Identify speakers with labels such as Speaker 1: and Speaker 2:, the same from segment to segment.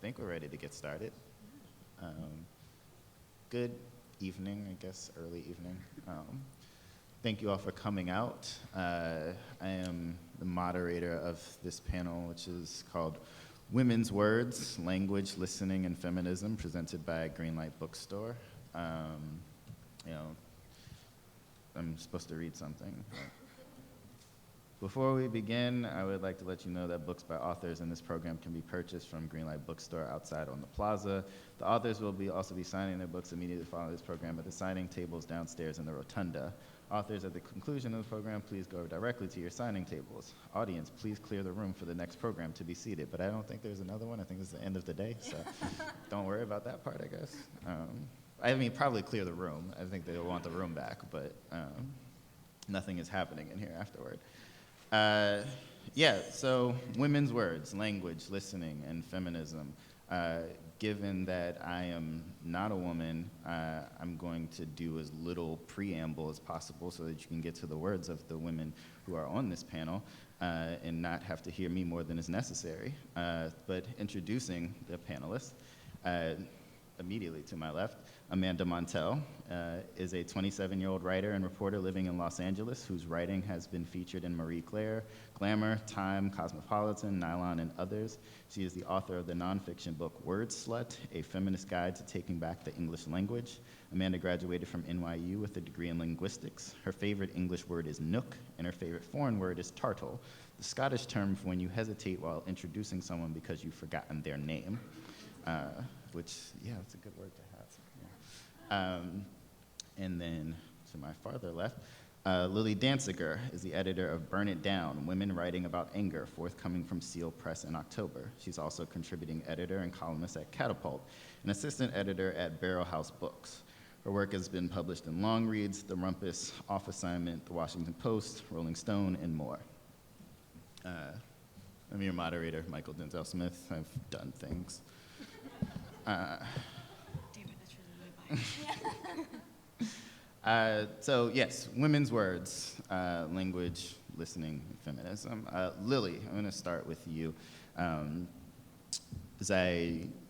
Speaker 1: think we're ready to get started. Good evening, I guess, early evening. Thank you all for coming out. I am the moderator of this panel, which is called Women's Words, Language, Listening, and Feminism, presented by Greenlight Bookstore. I'm supposed to read something. Before we begin, I would like to let you know that books by authors in this program can be purchased from Greenlight Bookstore outside on the plaza. The authors will also be signing their books immediately following this program at the signing tables downstairs in the rotunda. Authors, at the conclusion of the program, please go directly to your signing tables. Audience, please clear the room for the next program to be seated. But I don't think there's another one. I think this is the end of the day, so don't worry about that part, I guess. I mean, probably clear the room. I think they'll want the room back, but nothing is happening in here afterward. So women's words, language, listening, and feminism. Given that I am not a woman, I'm going to do as little preamble as possible so that you can get to the words of the women who are on this panel and not have to hear me more than is necessary. But introducing the panelists, immediately to my left, Amanda Montell is a 27-year-old writer and reporter living in Los Angeles whose writing has been featured in Marie Claire, Glamour, Time, Cosmopolitan, Nylon, and others. She is the author of the nonfiction book Wordslut, A Feminist Guide to Taking Back the English Language. Amanda graduated from NYU with a degree in linguistics. Her favorite English word is nook, and her favorite foreign word is tartle, the Scottish term for when you hesitate while introducing someone because you've forgotten their name. Which, yeah, it's a good word to have. Yeah. And then to my farther left, Lilly Dancyger is the editor of Burn It Down, Women Writing About Anger, forthcoming from Seal Press in October. She's also a contributing editor and columnist at Catapult, an assistant editor at Borough House Books. Her work has been published in Long Reads, The Rumpus, Off Assignment, The Washington Post, Rolling Stone, and more. I'm your moderator, Mychal Denzel Smith. I've done things. Damn it, that's really my bias. So yes, women's words, language, listening, and feminism. Lilly, I'm gonna start with you.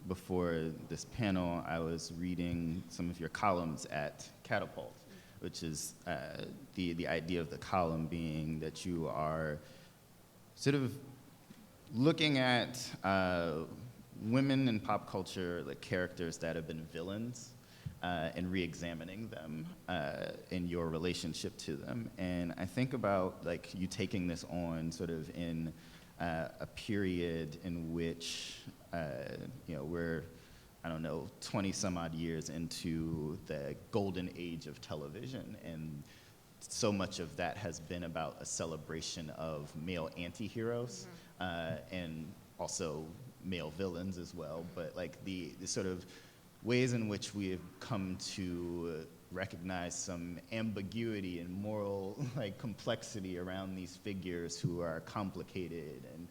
Speaker 1: Before this panel, I was reading some of your columns at Catapult, which is the idea of the column being that you are sort of looking at women in pop culture, like characters that have been villains, and re-examining them in your relationship to them. And I think about like you taking this on sort of in a period in which we're, 20 some odd years into the golden age of television, and so much of that has been about a celebration of male anti-heroes, and also male villains as well, but like the sort of ways in which we have come to recognize some ambiguity and moral complexity around these figures who are complicated and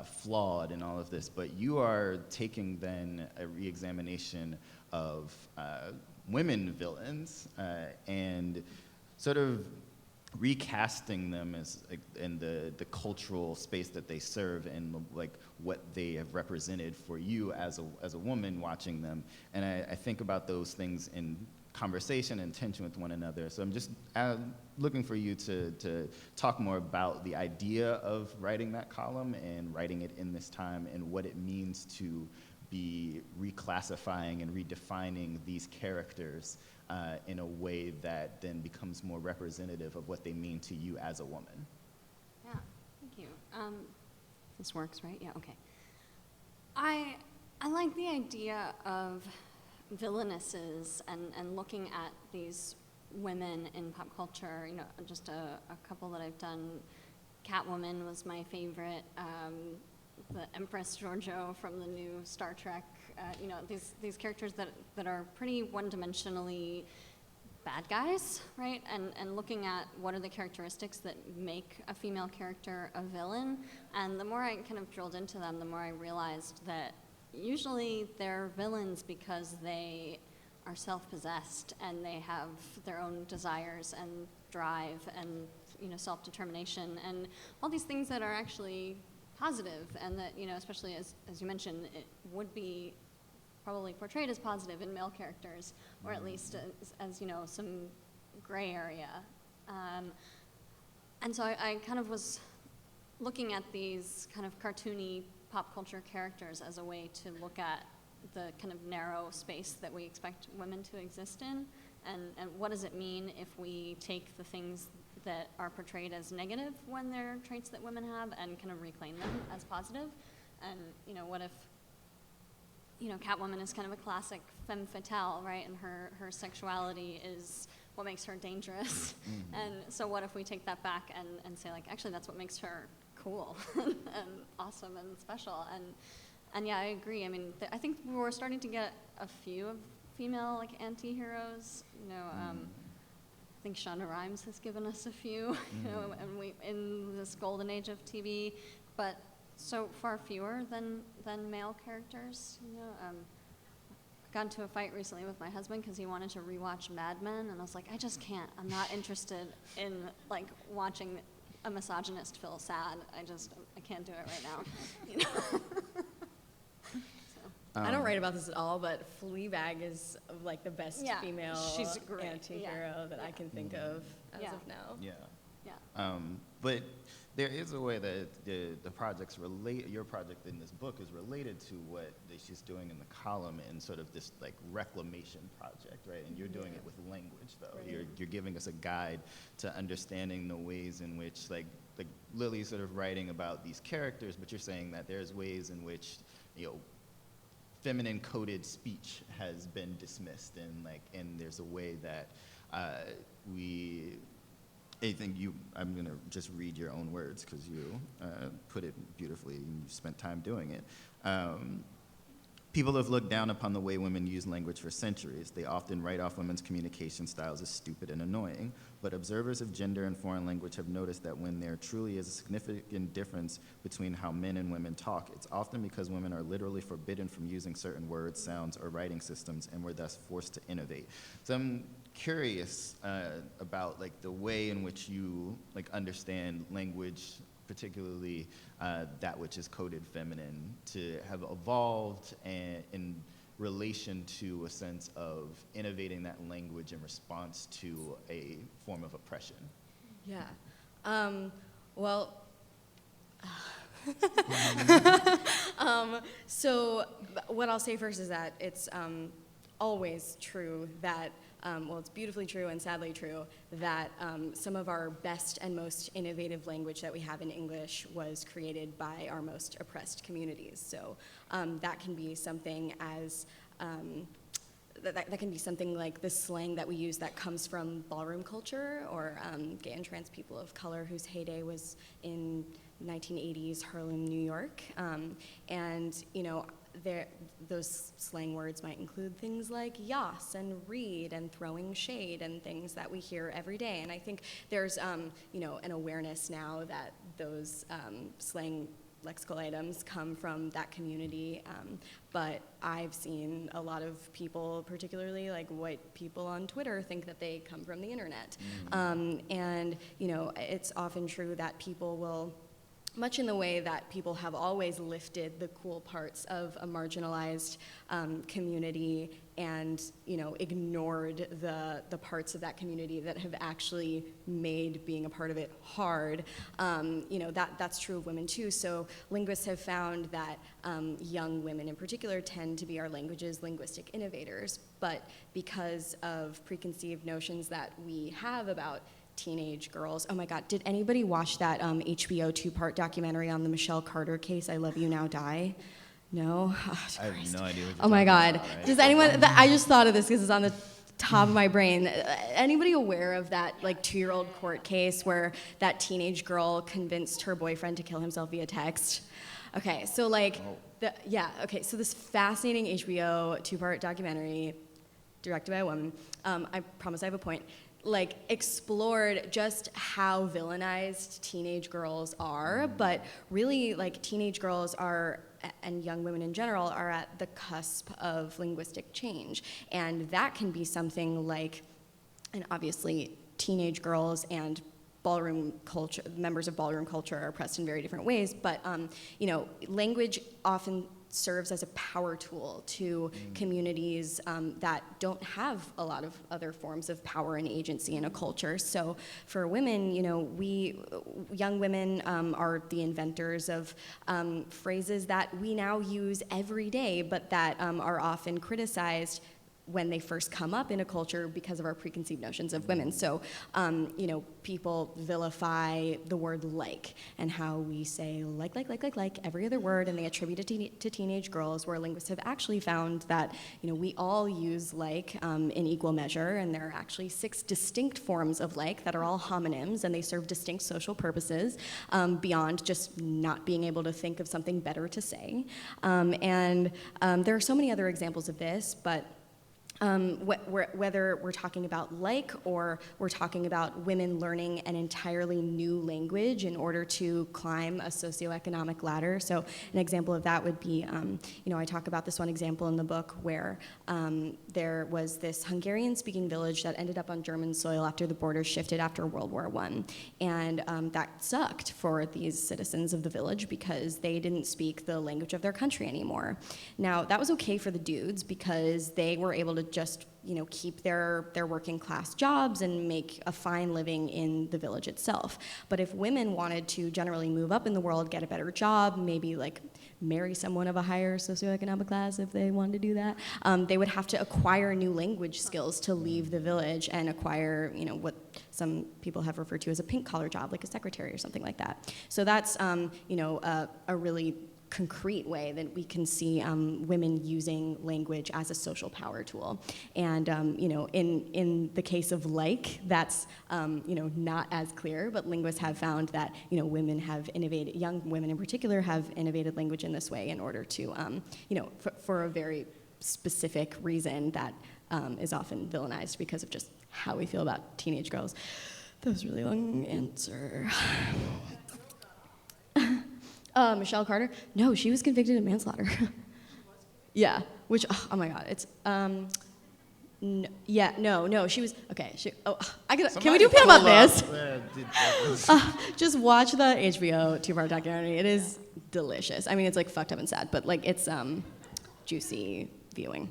Speaker 1: flawed and all of this. But you are taking then a re-examination of women villains and sort of recasting them as in the cultural space that they serve and like what they have represented for you as a woman watching them. And I think about those things in conversation and tension with one another. So I'm just looking for you to talk more about the idea of writing that column and writing it in this time and what it means to be reclassifying and redefining these characters in a way that then becomes more representative of what they mean to you as a woman.
Speaker 2: Yeah, thank you. This works, right? Yeah, okay. I like the idea of villainesses and looking at these women in pop culture. Just a couple that I've done. Catwoman was my favorite. The Empress Georgiou from the new Star Trek. These characters that are pretty one-dimensionally bad guys, right? And looking at what are the characteristics that make a female character a villain. And the more I kind of drilled into them, the more I realized that usually they're villains because they are self-possessed and they have their own desires and drive and self-determination and all these things that are actually positive, and that, especially as you mentioned, it would be probably portrayed as positive in male characters, or at least as some gray area. And so I kind of was looking at these kind of cartoony pop culture characters as a way to look at the kind of narrow space that we expect women to exist in, and what does it mean if we take the things that are portrayed as negative when they're traits that women have and kind of reclaim them as positive. And what if Catwoman is kind of a classic femme fatale, right? And her sexuality is what makes her dangerous. And so what if we take that back and say, like, actually that's what makes her cool and awesome and special. And yeah, I agree. I mean, I think we're starting to get a few of female, like, anti-heroes. I think Shonda Rhimes has given us a few, and we in this golden age of TV, but so far fewer than male characters. I got into a fight recently with my husband because he wanted to rewatch Mad Men, and I was like, I just can't. I'm not interested in, like, watching a misogynist feel sad. I can't do it right now.
Speaker 3: I don't write about this at all, but Fleabag is like the best female anti-hero that I can think of as of now.
Speaker 1: Yeah. But there is a way that the projects your project in this book is related to what she's doing in the column in sort of this, like, reclamation project, right? And you're doing it with language, though. Right. You're giving us a guide to understanding the ways in which, like Lily's sort of writing about these characters, but you're saying that there's ways in which, feminine coded speech has been dismissed, and there's a way that I'm gonna just read your own words because you put it beautifully and you spent time doing it. People have looked down upon the way women use language for centuries. They often write off women's communication styles as stupid and annoying, but observers of gender and foreign language have noticed that when there truly is a significant difference between how men and women talk, it's often because women are literally forbidden from using certain words, sounds, or writing systems, and were thus forced to innovate. So I'm curious about, like, the way in which you, like, understand language, particularly that which is coded feminine, to have evolved in relation to a sense of innovating that language in response to a form of oppression.
Speaker 3: Yeah. Well, so what I'll say first is that it's always true that it's beautifully true and sadly true that some of our best and most innovative language that we have in English was created by our most oppressed communities. So that can be something as that can be something like the slang that we use that comes from ballroom culture, or gay and trans people of color whose heyday was in 1980s Harlem, New York, and those slang words might include things like yas and read and throwing shade and things that we hear every day. And I think there's an awareness now that those slang lexical items come from that community, but I've seen a lot of people, particularly like white people on Twitter, think that they come from the internet. And it's often true that people will, much in the way that people have always lifted the cool parts of a marginalized community and ignored the parts of that community that have actually made being a part of it hard. That's true of women too. So linguists have found that young women in particular tend to be our language's linguistic innovators, but because of preconceived notions that we have about teenage girls. Oh my God, did anybody watch that HBO 2-part documentary on the Michelle Carter case, I Love You Now Die? No? Oh,
Speaker 1: I have no idea what you're
Speaker 3: Oh my God.
Speaker 1: about, right?
Speaker 3: Does anyone, I just thought of this because it's on the top of my brain. Anybody aware of that, like, 2-year-old court case where that teenage girl convinced her boyfriend to kill himself via text? Okay, so like, so this fascinating HBO 2-part documentary directed by a woman, I promise I have a point, like, explored just how villainized teenage girls are, but really, like, teenage girls are, and young women in general, are at the cusp of linguistic change. And that can be something like, and obviously teenage girls and ballroom culture, members of ballroom culture are oppressed in very different ways, but language often serves as a power tool to communities that don't have a lot of other forms of power and agency in a culture. So for women, young women are the inventors of phrases that we now use every day, but that are often criticized when they first come up in a culture because of our preconceived notions of women. So, people vilify the word like, and how we say like every other word, and they attribute it to teenage girls, where linguists have actually found that, we all use like in equal measure, and there are actually 6 distinct forms of like that are all homonyms, and they serve distinct social purposes beyond just not being able to think of something better to say. And there are so many other examples of this, but whether we're talking about like, or we're talking about women learning an entirely new language in order to climb a socioeconomic ladder. So an example of that would be, I talk about this one example in the book where there was this Hungarian-speaking village that ended up on German soil after the borders shifted after World War I. And that sucked for these citizens of the village because they didn't speak the language of their country anymore. Now, that was okay for the dudes because they were able to just keep their working class jobs and make a fine living in the village itself. But if women wanted to generally move up in the world, get a better job, maybe like marry someone of a higher socioeconomic class if they wanted to do that, they would have to acquire new language skills to leave the village and acquire, what some people have referred to as a pink collar job, like a secretary or something like that. So that's, a really concrete way that we can see women using language as a social power tool. And in the case of like, that's not as clear, but linguists have found that women have innovated, young women in particular have innovated language in this way in order to for a very specific reason that is often villainized because of just how we feel about teenage girls. That was a really long answer. Michelle Carter? No, she was convicted of manslaughter. Yeah, which, oh my God, it's, no, she was, okay, can we do a panel about this? Just watch the HBO 2-part documentary. It is delicious. I mean, it's like fucked up and sad, but like it's juicy viewing.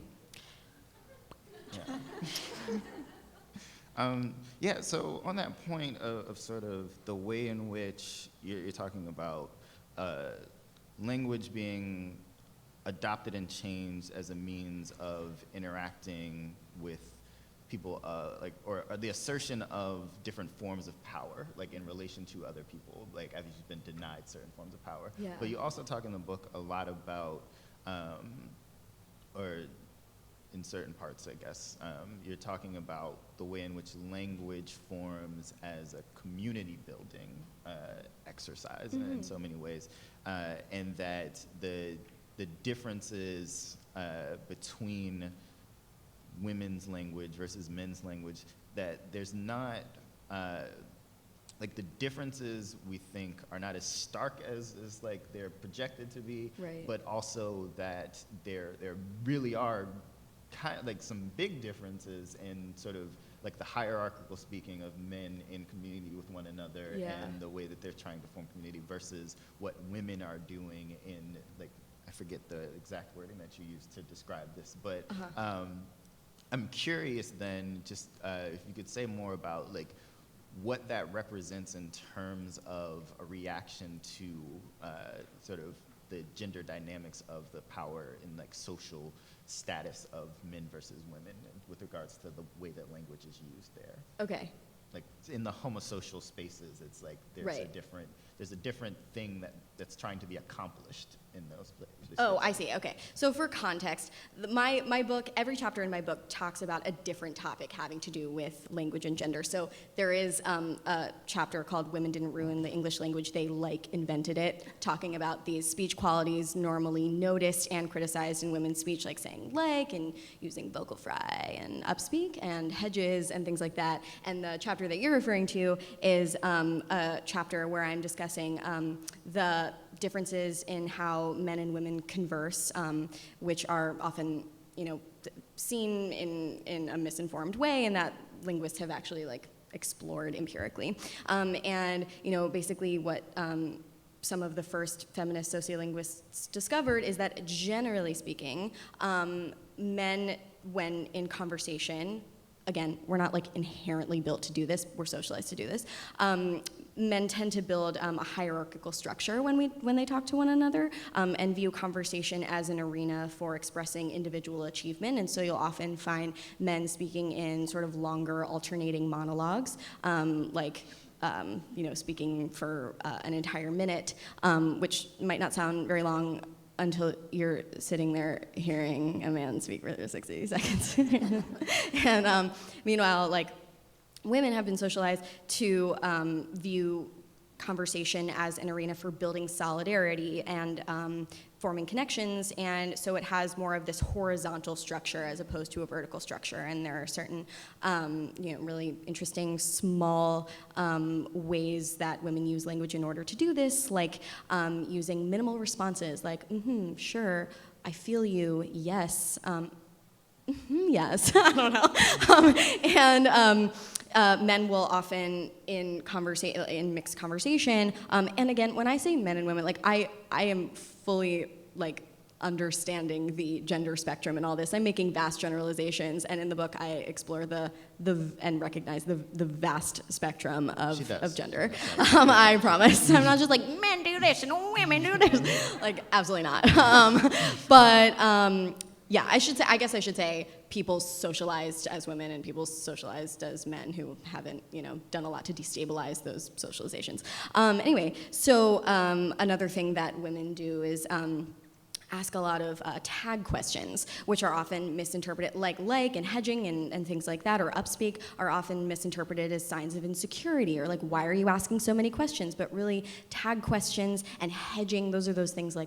Speaker 1: Yeah, so on that point of sort of the way in which you're talking about language being adopted and changed as a means of interacting with people, or the assertion of different forms of power, like in relation to other people, like as you've been denied certain forms of power.
Speaker 3: Yeah.
Speaker 1: But you also talk in the book a lot about, or in certain parts, I guess, you're talking about the way in which language forms as a community building exercise in so many ways, and that the differences between women's language versus men's language, that there's not, like the differences we think are not as stark as like they're projected to be,
Speaker 3: right.
Speaker 1: But also that there really are kind of like some big differences in sort of like the hierarchical speaking of men in community with one another,
Speaker 3: yeah.
Speaker 1: And the way that they're trying to form community versus what women are doing in, like, I forget the exact wording that you used to describe this, but I'm curious then, just if you could say more about like what that represents in terms of a reaction to sort of the gender dynamics of the power in like social status of men versus women with regards to the way that language is used there.
Speaker 3: Okay.
Speaker 1: Like in the homosocial spaces, it's like there's
Speaker 3: right.
Speaker 1: a different thing that's trying to be accomplished in those places.
Speaker 3: Oh, I see. Okay. So for context, my book, every chapter in my book talks about a different topic having to do with language and gender. So there is a chapter called "Women Didn't Ruin the English Language; They invented it," talking about these speech qualities normally noticed and criticized in women's speech, like saying "like" and using vocal fry and upspeak and hedges and things like that. And the chapter that you're referring to is a chapter where I'm discussing the differences in how men and women converse, which are often, seen in a misinformed way, and that linguists have actually like explored empirically. And basically what some of the first feminist sociolinguists discovered is that, generally speaking, men, when in conversation, again, we're not inherently built to do this, we're socialized to do this, men tend to build a hierarchical structure when they talk to one another, and view conversation as an arena for expressing individual achievement. And so you'll often find men speaking in sort of longer alternating monologues, speaking for an entire minute, which might not sound very long until you're sitting there hearing a man speak for 60 seconds. And meanwhile, women have been socialized to view conversation as an arena for building solidarity and forming connections, and so it has more of this horizontal structure as opposed to a vertical structure. And there are certain, really interesting small ways that women use language in order to do this, like using minimal responses, like sure, I feel you, yes, yes, I don't know, and men will often in mixed conversation, and again, when I say men and women, I am fully understanding the gender spectrum and all this. I'm making vast generalizations, and in the book I explore and recognize the vast spectrum of gender. I promise. I'm not just men do this and women do this. Absolutely not. Yeah, I guess I should say people socialized as women and people socialized as men who haven't, done a lot to destabilize those socializations. Anyway, so another thing that women do is ask a lot of tag questions, which are often misinterpreted, like and hedging and things like that, or upspeak are often misinterpreted as signs of insecurity, or why are you asking so many questions? But really, tag questions and hedging, those are those things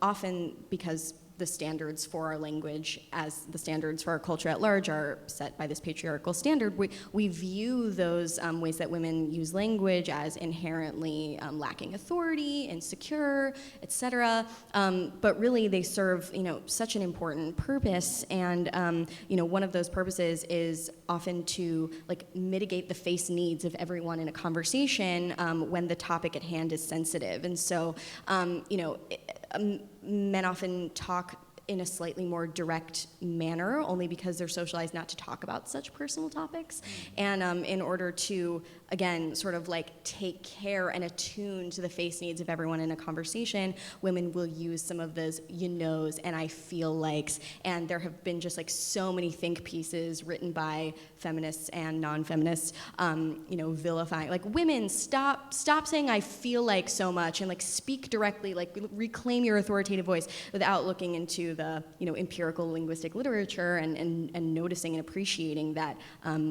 Speaker 3: often because the standards for our language, as the standards for our culture at large, are set by this patriarchal standard. We view those ways that women use language as inherently lacking authority, insecure, etc. But really, they serve such an important purpose, and one of those purposes is often to mitigate the face needs of everyone in a conversation when the topic at hand is sensitive. And so, men often talk in a slightly more direct manner, only because they're socialized not to talk about such personal topics. And in order to, again, sort of take care and attune to the face needs of everyone in a conversation, women will use some of those knows and I feel likes. And there have been just so many think pieces written by feminists and non-feminists, vilifying, women, stop saying I feel like so much, and speak directly, reclaim your authoritative voice, without looking into the empirical linguistic literature and noticing and appreciating that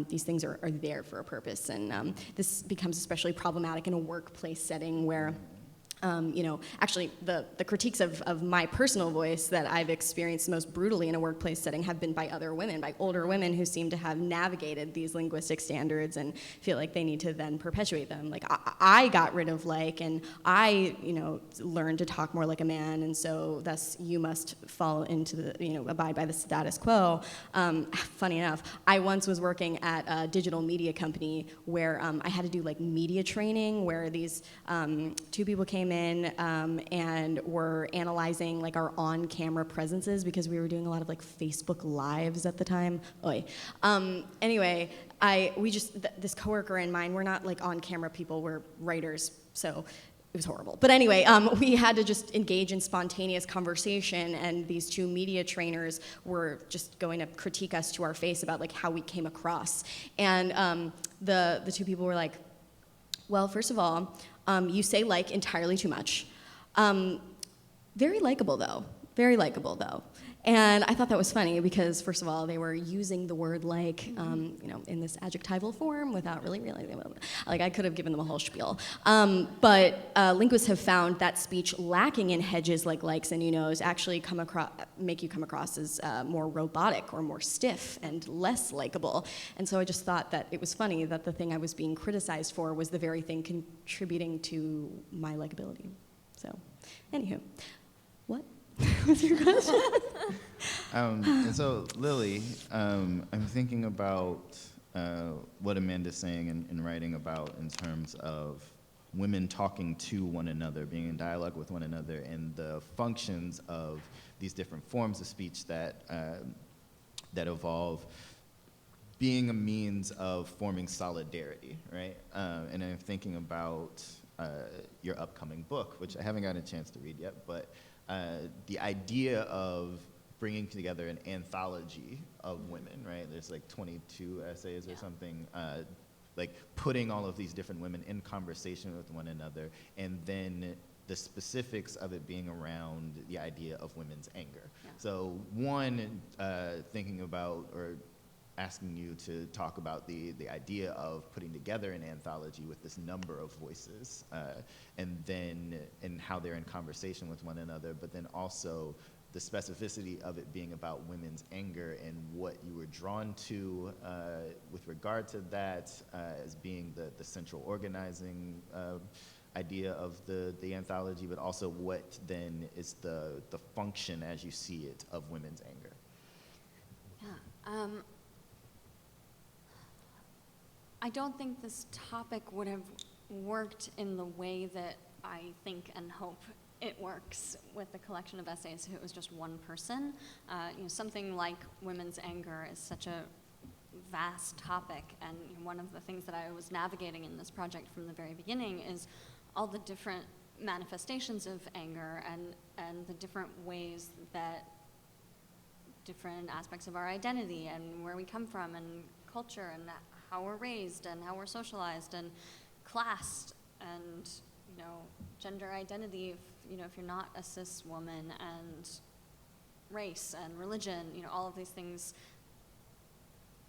Speaker 3: these things are there for a purpose. And this becomes especially problematic in a workplace setting where actually the critiques of my personal voice that I've experienced most brutally in a workplace setting have been by other women, by older women who seem to have navigated these linguistic standards and feel like they need to then perpetuate them. I got rid of and I, learned to talk more like a man, and so thus you must fall into the, abide by the status quo. Funny enough, I once was working at a digital media company where I had to do media training, where these two people came in and were analyzing our on-camera presences, because we were doing a lot of Facebook Lives at the time. Oy. Anyway, this coworker and mine, we're not on-camera people, we're writers, so it was horrible. But anyway, we had to just engage in spontaneous conversation, and these two media trainers were just going to critique us to our face about how we came across. And the two people were well, first of all, you say entirely too much. Very likable though. And I thought that was funny because, first of all, they were using the word in this adjectival form without really realizing it. I could have given them a whole spiel. But linguists have found that speech lacking in hedges likes and knows actually make you come across as more robotic or more stiff and less likable. And so I just thought that it was funny that the thing I was being criticized for was the very thing contributing to my likability. So, anywho, what was your question?
Speaker 1: And so, Lilly, I'm thinking about what Amanda's saying in writing about in terms of women talking to one another, being in dialogue with one another, and the functions of these different forms of speech that evolve being a means of forming solidarity, right? And I'm thinking about your upcoming book, which I haven't gotten a chance to read yet, but the idea of bringing together an anthology of women, right? There's like 22 essays or something, like putting all of these different women in conversation with one another, and then the specifics of it being around the idea of women's anger.
Speaker 2: Yeah.
Speaker 1: So one, thinking about or asking you to talk about the idea of putting together an anthology with this number of voices, and how they're in conversation with one another, but then also the specificity of it being about women's anger and what you were drawn to with regard to that as being the central organizing idea of the anthology, but also what then is the function as you see it of women's anger.
Speaker 2: Yeah. I don't think this topic would have worked in the way that I think and hope it works with the collection of essays if it was just one person. Something like women's anger is such a vast topic, and one of the things that I was navigating in this project from the very beginning is all the different manifestations of anger and the different ways that different aspects of our identity and where we come from and culture and how we're raised and how we're socialized and classed and gender identity, if you're not a cis woman, and race and religion, all of these things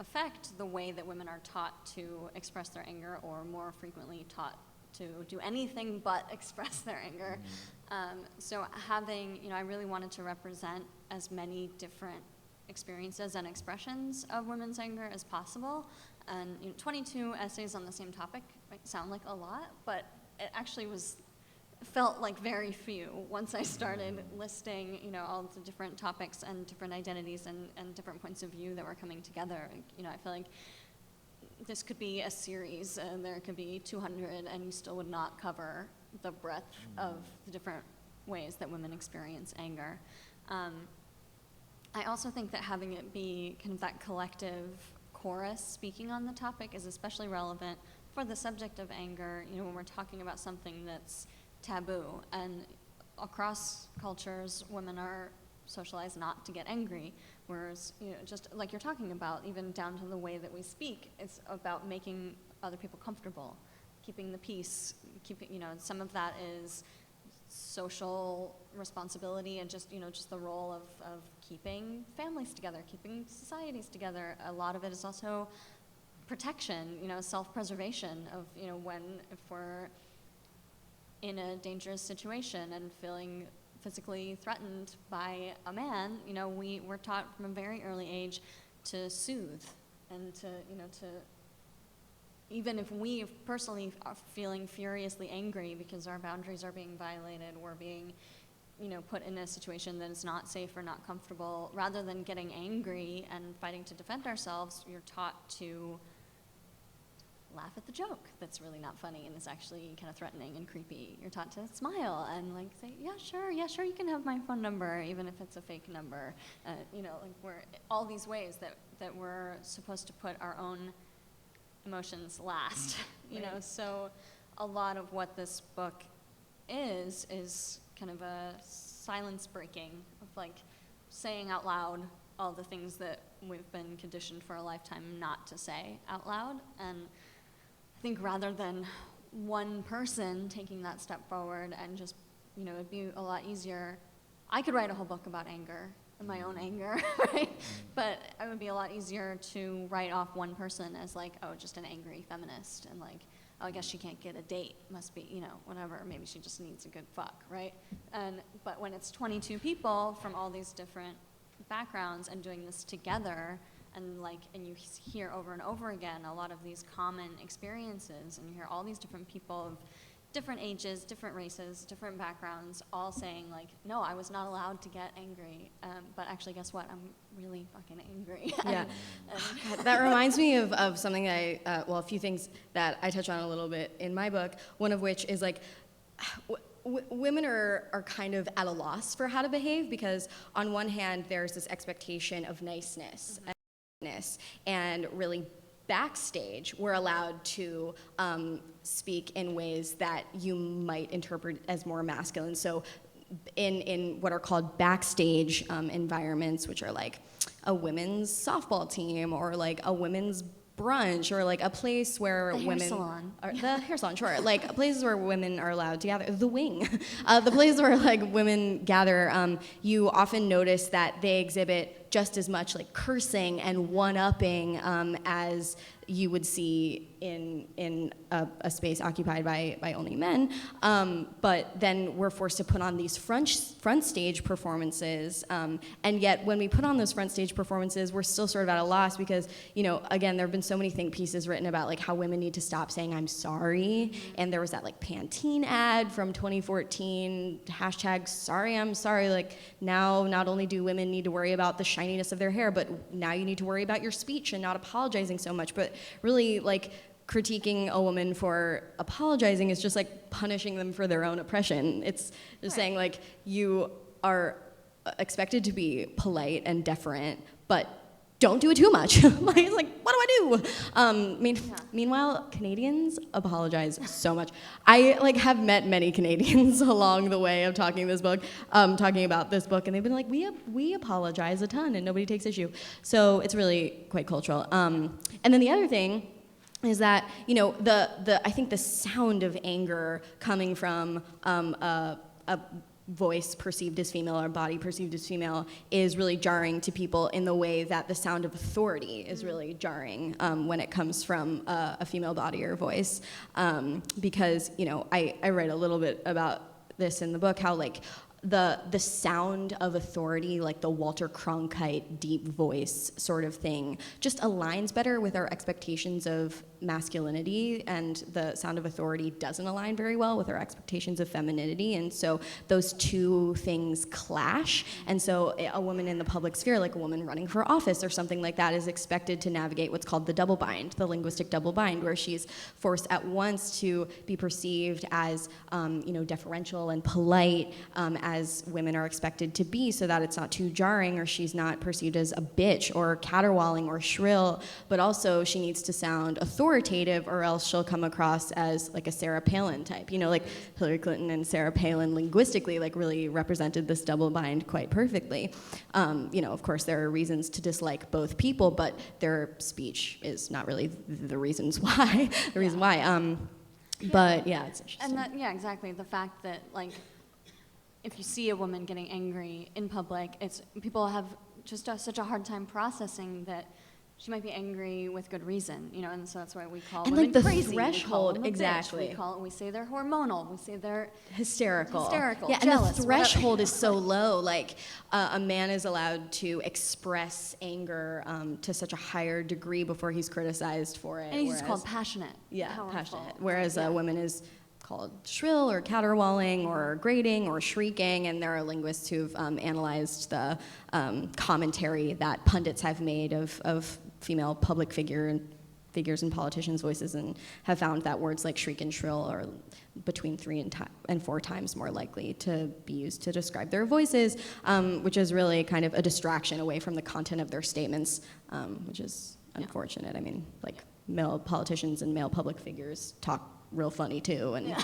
Speaker 2: affect the way that women are taught to express their anger, or more frequently taught to do anything but express their anger. So having, I really wanted to represent as many different experiences and expressions of women's anger as possible. And 22 essays on the same topic might sound like a lot, but it actually felt like very few once I started listing, all the different topics and different identities and different points of view that were coming together. I feel like this could be a series, and there could be 200, and you still would not cover the breadth of the different ways that women experience anger. I also think that having it be kind of that collective chorus speaking on the topic is especially relevant for the subject of anger, when we're talking about something that's taboo. And across cultures, women are socialized not to get angry, whereas, just like you're talking about, even down to the way that we speak, it's about making other people comfortable, keeping the peace, some of that is social responsibility and just the role of keeping families together, keeping societies together. A lot of it is also protection, self-preservation of, if we're in a dangerous situation and feeling physically threatened by a man, we're taught from a very early age to soothe and to even if we personally are feeling furiously angry because our boundaries are being violated, we're being, put in a situation that is not safe or not comfortable, rather than getting angry and fighting to defend ourselves, you're taught to laugh at the joke that's really not funny and is actually kind of threatening and creepy. You're taught to smile and say, yeah, sure, you can have my phone number, even if it's a fake number. We're all these ways that we're supposed to put our own emotions last, so a lot of what this book is kind of a silence breaking of saying out loud all the things that we've been conditioned for a lifetime not to say out loud. And I think rather than one person taking that step forward and just, it'd be a lot easier. I could write a whole book about anger and my own anger, right? But it would be a lot easier to write off one person as just an angry feminist and I guess she can't get a date, must be, whatever, maybe she just needs a good fuck, right? But when it's 22 people from all these different backgrounds and doing this together, and you hear over and over again a lot of these common experiences, and you hear all these different people of different ages, different races, different backgrounds, all saying like, no, I was not allowed to get angry, but actually guess what, I'm really fucking angry.
Speaker 3: Yeah. That reminds me of something that a few things that I touch on a little bit in my book, one of which is like, women are kind of at a loss for how to behave, because on one hand, there's this expectation of niceness, and really backstage, we're allowed to speak in ways that you might interpret as more masculine. So in what are called backstage environments, which are like a women's softball team or like a women's brunch or like a place where
Speaker 2: the hair salon,
Speaker 3: sure, like places where women are allowed to gather, the wing, the places where like women gather, you often notice that they exhibit just as much like cursing and one-upping as you would see in a space occupied by only men, but then we're forced to put on these front stage performances, and yet when we put on those front stage performances, we're still sort of at a loss because, you know, again, there have been so many think pieces written about like how women need to stop saying I'm sorry, and there was that like Pantene ad from 2014, hashtag sorry I'm sorry, like now not only do women need to worry about the shininess of their hair, but now you need to worry about your speech and not apologizing so much, but really like critiquing a woman for apologizing is just like punishing them for their own oppression. It's just saying like you are expected to be polite and deferent, but don't do it too much. Like what do I do? Meanwhile, Canadians apologize so much. I like have met many Canadians along the way of talking about this book, and they've been like, we apologize a ton, and nobody takes issue. So it's really quite cultural. And then the other thing is that, you know, I think the sound of anger coming from a voice perceived as female or body perceived as female is really jarring to people in the way that the sound of authority is really jarring when it comes from a female body or voice. Because, you know, I write a little bit about this in the book, how like the sound of authority, like the Walter Cronkite deep voice sort of thing, just aligns better with our expectations of masculinity, and the sound of authority doesn't align very well with our expectations of femininity, and so those two things clash, and so a woman in the public sphere, like a woman running for office or something like that, is expected to navigate what's called the double bind, the linguistic double bind, where she's forced at once to be perceived as you know, deferential and polite, as women are expected to be, so that it's not too jarring, or she's not perceived as a bitch or caterwauling or shrill, but also she needs to sound authoritative, or else she'll come across as like a Sarah Palin type. You know, like Hillary Clinton and Sarah Palin linguistically like really represented this double bind quite perfectly. You know, of course there are reasons to dislike both people, but their speech is not really the reasons why. But yeah, it's interesting.
Speaker 2: And that, yeah, exactly. The fact that like, if you see a woman getting angry in public, people have just such a hard time processing that she might be angry with good reason, you know, and so that's why we call women
Speaker 3: like the
Speaker 2: crazy.
Speaker 3: threshold,
Speaker 2: we call them a
Speaker 3: exactly.
Speaker 2: bitch. We say they're hormonal. We say they're
Speaker 3: hysterical,
Speaker 2: yeah,
Speaker 3: jealous,
Speaker 2: and the
Speaker 3: threshold is so low. Like a man is allowed to express anger to such a higher degree before he's criticized for it.
Speaker 2: And he's called passionate.
Speaker 3: Yeah,
Speaker 2: powerful.
Speaker 3: passionate. Whereas a woman is called shrill or caterwauling or grating or shrieking, and there are linguists who've analyzed the commentary that pundits have made of female public figures and politicians' voices, and have found that words like shriek and shrill are between 3 and 4 times more likely to be used to describe their voices, which is really kind of a distraction away from the content of their statements, which is unfortunate. I mean, like male politicians and male public figures talk real funny too, and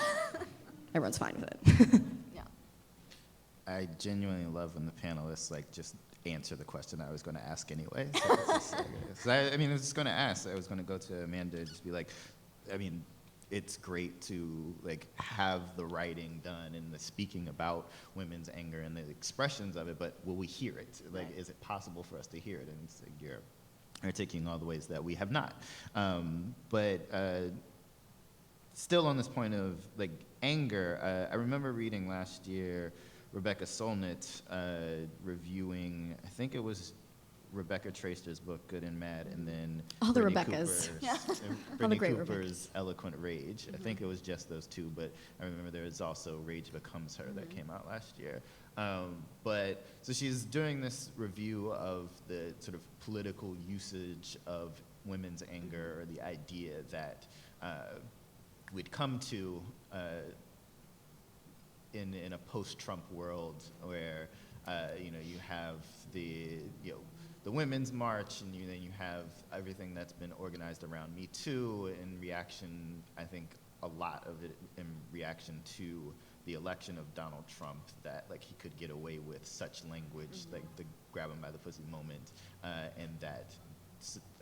Speaker 3: everyone's fine with it.
Speaker 2: Yeah.
Speaker 1: I genuinely love when the panelists like just answer the question I was going to ask anyway. So it's just like, I was just going to ask. I was going to go to Amanda and just be like, I mean, it's great to like have the writing done and the speaking about women's anger and the expressions of it, but will we hear it? Like, is it possible for us to hear it? And it's like you're taking all the ways that we have not. But still on this point of like anger, I remember reading last year Rebecca Solnit reviewing, I think it was Rebecca Traister's book, Good and Mad, and then
Speaker 3: All the
Speaker 1: Brittany
Speaker 3: Rebeccas.
Speaker 1: Cooper's,
Speaker 3: All the
Speaker 1: Brittany
Speaker 3: great
Speaker 1: Cooper's Eloquent Rage. I think it was just those two, but I remember there was also Rage Becomes Her that came out last year. But so she's doing this review of the sort of political usage of women's anger, or the idea that we'd come to in a post-Trump world where you have the Women's March, and then you have everything that's been organized around Me Too in reaction, I think a lot of it in reaction to the election of Donald Trump, that like he could get away with such language, like the grab him by the pussy moment, and that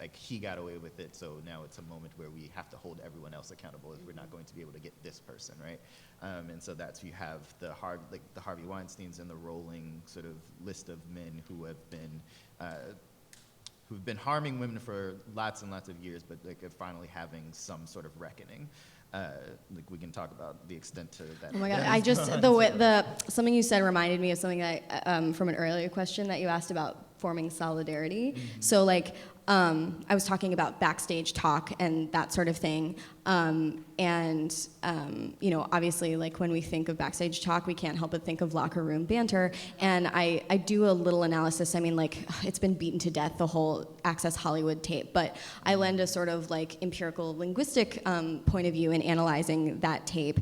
Speaker 1: like he got away with it, so now it's a moment where we have to hold everyone else accountable if we're not going to be able to get this person, right? And so that's, you have the Harvey Weinsteins and the rolling sort of list of men who have been harming women for lots and lots of years, but like are finally having some sort of reckoning. Like we can talk about the extent to that.
Speaker 3: Oh my God! Something you said reminded me of something that from an earlier question that you asked about forming solidarity. So like I was talking about backstage talk and that sort of thing. Obviously, like when we think of backstage talk, we can't help but think of locker room banter. And I do a little analysis. I mean, like, it's been beaten to death, the whole Access Hollywood tape. But I lend a sort of like empirical linguistic point of view in analyzing that tape,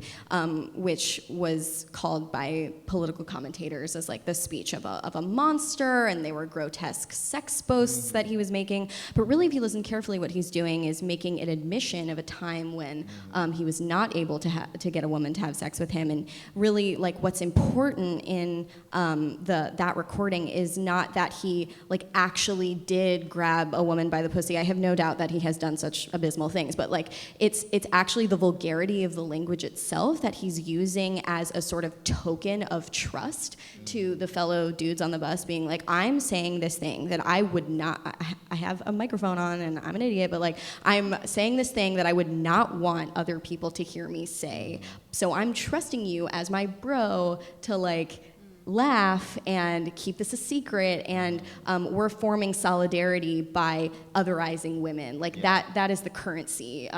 Speaker 3: which was called by political commentators as like the speech of a monster, and they were grotesque sex boasts that he was making. But really, if you listen carefully, what he's doing is making an admission of a time when he was not able to get a woman to have sex with him. And really, like, what's important in that recording is not that he like actually did grab a woman by the pussy. I have no doubt that he has done such abysmal things, but like it's actually the vulgarity of the language itself that he's using as a sort of token of trust to the fellow dudes on the bus, being like, I'm saying this thing that I would not, I have a microphone on and I'm an idiot, but like I'm saying this thing that I would not want other people to hear me say. So I'm trusting you as my bro to like laugh and keep this a secret, and we're forming solidarity by otherizing women. Like that is the currency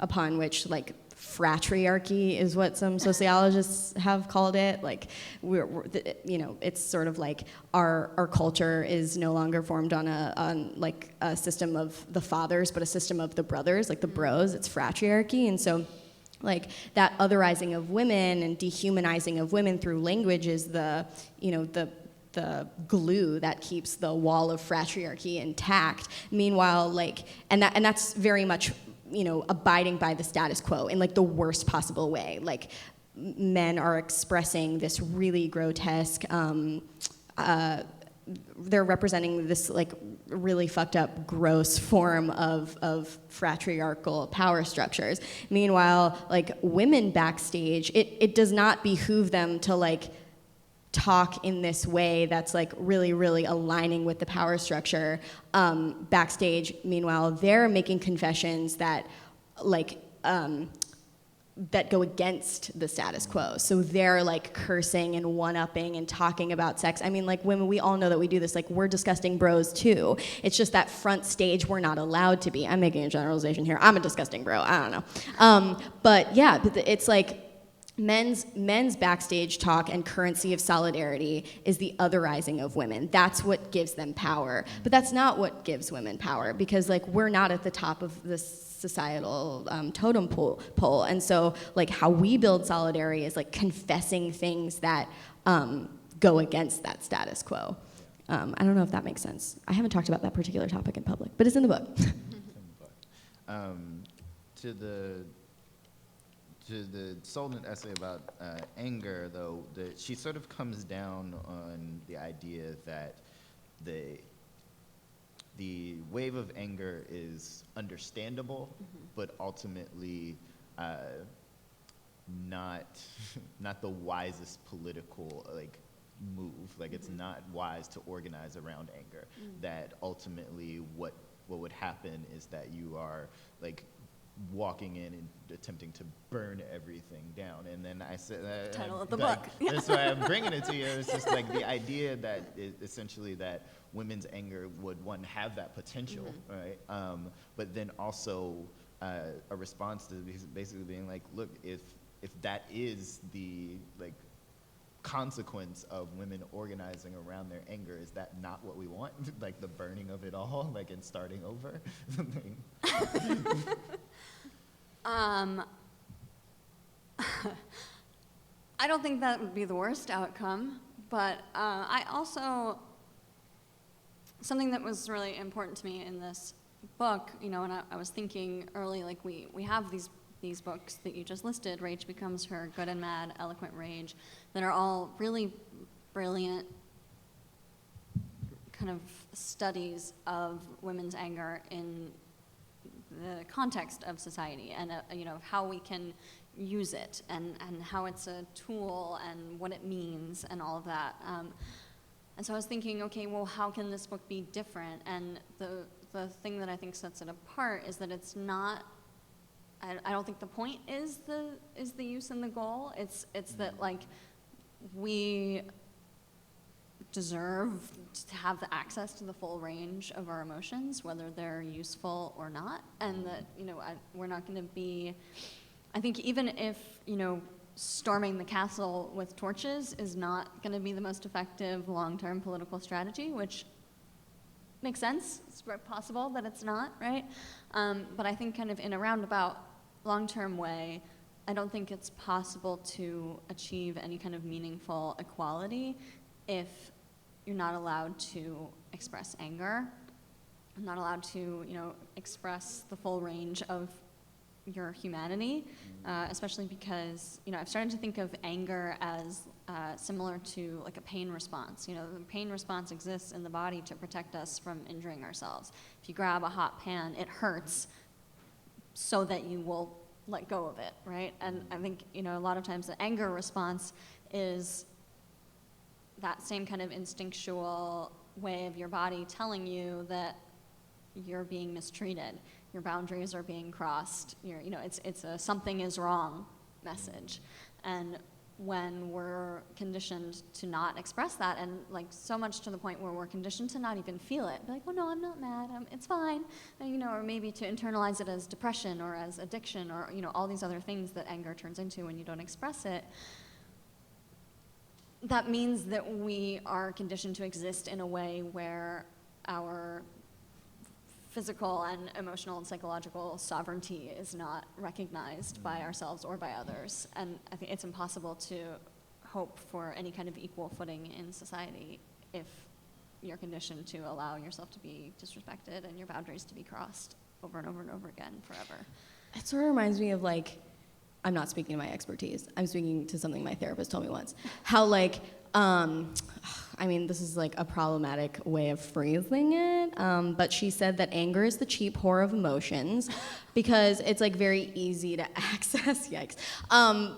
Speaker 3: upon which like fratriarchy is what some sociologists have called it. Like it's sort of like our culture is no longer formed on a system of the fathers, but a system of the brothers, like the bros. It's fratriarchy. And so like that otherizing of women and dehumanizing of women through language is the glue that keeps the wall of fratriarchy intact. Meanwhile, like, and that's very much, abiding by the status quo in like the worst possible way. Like men are expressing this really grotesque, they're representing this like really fucked up, gross form of fratriarchal power structures. Meanwhile, like women backstage, it does not behoove them to like talk in this way that's like really, really aligning with the power structure. Backstage, meanwhile, they're making confessions that like that go against the status quo. So they're like cursing and one-upping and talking about sex. I mean, like women, we all know that we do this. Like we're disgusting bros too. It's just that front stage we're not allowed to be. I'm making a generalization here. I'm a disgusting bro. I don't know. But yeah, it's like men's backstage talk and currency of solidarity is the otherizing of women. That's what gives them power. But that's not what gives women power, because like we're not at the top of this societal totem pole. And so like how we build solidarity is like confessing things that go against that status quo. I don't know if that makes sense. I haven't talked about that particular topic in public, but it's in the book.
Speaker 1: It's in the book. To the Solnit essay about anger, though, she sort of comes down on the idea that the wave of anger is understandable, but ultimately not the wisest political like move. Like it's not wise to organize around anger. That ultimately what would happen is that you are like walking in and attempting to burn everything down. And then I said,
Speaker 2: Title of the
Speaker 1: like,
Speaker 2: book.
Speaker 1: That's why I'm bringing it to you. It's just like the idea that essentially that women's anger would, one, have that potential, right? But then also a response to basically being like, look, if that is the like consequence of women organizing around their anger, is that not what we want? Like the burning of it all, like, and starting over?
Speaker 2: I don't think that would be the worst outcome, but I also, something that was really important to me in this book, you know, and I was thinking early, like we have these books that you just listed, Rage Becomes Her, Good and Mad, Eloquent Rage, that are all really brilliant kind of studies of women's anger in the context of society and, you know, how we can use it and how it's a tool and what it means and all of that. And so I was thinking, okay, well, how can this book be different? And the thing that I think sets it apart is that it's not, I don't think the point is the use and the goal. It's that, like, we deserve to have the access to the full range of our emotions, whether they're useful or not, and that, you know, we're not going to be, I think even if, you know, storming the castle with torches is not going to be the most effective long-term political strategy, which makes sense. It's very possible that it's not, right? But I think kind of in a roundabout long-term way, I don't think it's possible to achieve any kind of meaningful equality if you're not allowed to express anger, not allowed to, you know, express the full range of your humanity, especially because, you know, I've started to think of anger as similar to like a pain response. You know, the pain response exists in the body to protect us from injuring ourselves. If you grab a hot pan, it hurts so that you will let go of it, right? And I think, you know, a lot of times the anger response is that same kind of instinctual way of your body telling you that you're being mistreated, your boundaries are being crossed, you know, it's a something is wrong message. And when we're conditioned to not express that, and like so much to the point where we're conditioned to not even feel it, like, well, no, I'm not mad, it's fine, and, you know, or maybe to internalize it as depression or as addiction or, you know, all these other things that anger turns into when you don't express it. That means that we are conditioned to exist in a way where our physical and emotional and psychological sovereignty is not recognized by ourselves or by others. And I think it's impossible to hope for any kind of equal footing in society if you're conditioned to allow yourself to be disrespected and your boundaries to be crossed over and over and over again forever.
Speaker 3: It sort of reminds me of, like, I'm not speaking to my expertise, I'm speaking to something my therapist told me once, how, like, I mean, this is like a problematic way of phrasing it, but she said that anger is the cheap whore of emotions because it's like very easy to access, yikes.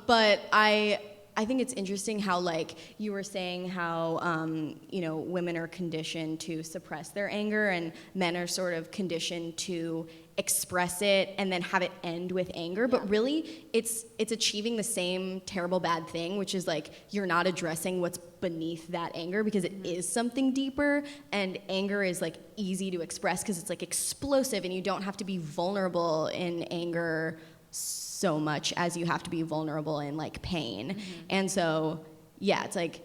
Speaker 3: But I think it's interesting how, like, you were saying how, you know, women are conditioned to suppress their anger and men are sort of conditioned to express it and then have it end with anger, but really it's achieving the same terrible bad thing, which is like you're not addressing what's beneath that anger because it is something deeper, and anger is like easy to express because it's like explosive and you don't have to be vulnerable in anger so much as you have to be vulnerable in like pain. And so yeah, it's like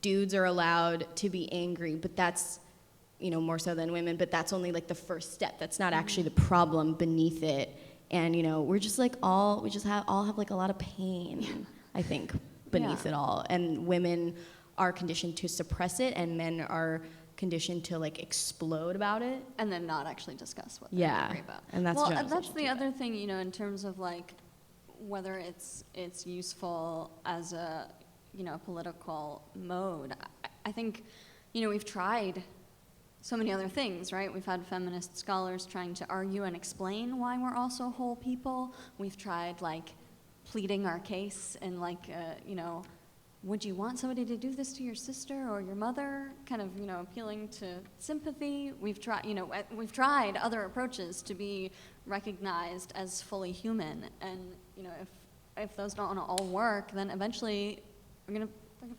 Speaker 3: dudes are allowed to be angry, but that's, you know, more so than women, but that's only like the first step. That's not actually the problem beneath it. And, you know, we're just like all have like a lot of pain, I think, beneath it all. And women are conditioned to suppress it and men are conditioned to like explode about it.
Speaker 2: And then not actually discuss what they're angry about.
Speaker 3: And that's
Speaker 2: that's the other thing, you know, in terms of like whether it's useful as a, you know, political mode. I think, you know, we've tried so many other things, right? We've had feminist scholars trying to argue and explain why we're also whole people. We've tried, like, pleading our case and, like, you know, would you want somebody to do this to your sister or your mother? Kind of, you know, appealing to sympathy. We've tried, you know, we've tried other approaches to be recognized as fully human. And, you know, if those don't all work, then eventually we're gonna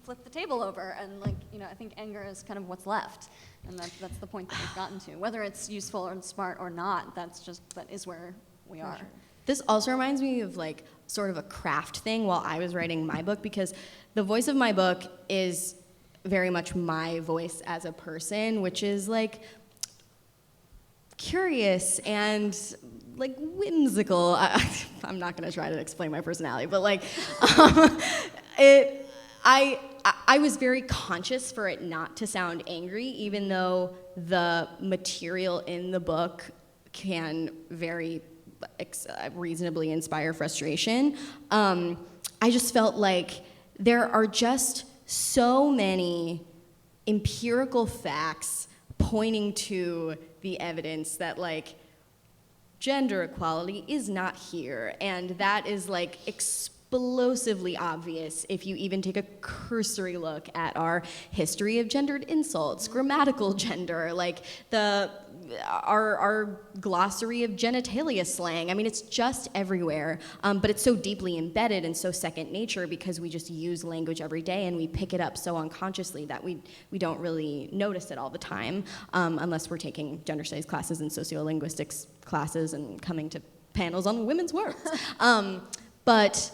Speaker 2: flip the table over. And, like, you know, I think anger is kind of what's left. And that's the point that we've gotten to. Whether it's useful or smart or not, that is where we are.
Speaker 3: Sure. This also reminds me of, like, sort of a craft thing while I was writing my book, because the voice of my book is very much my voice as a person, which is, like, curious and, like, whimsical. I'm not going to try to explain my personality, but, like, I was very conscious for it not to sound angry, even though the material in the book can very reasonably inspire frustration. I just felt like there are just so many empirical facts pointing to the evidence that, like, gender equality is not here, and that is, like, explosively obvious if you even take a cursory look at our history of gendered insults, grammatical gender, like our glossary of genitalia slang. I mean, it's just everywhere, but it's so deeply embedded and so second nature because we just use language every day and we pick it up so unconsciously that we don't really notice it all the time, unless we're taking gender studies classes and sociolinguistics classes and coming to panels on women's words. But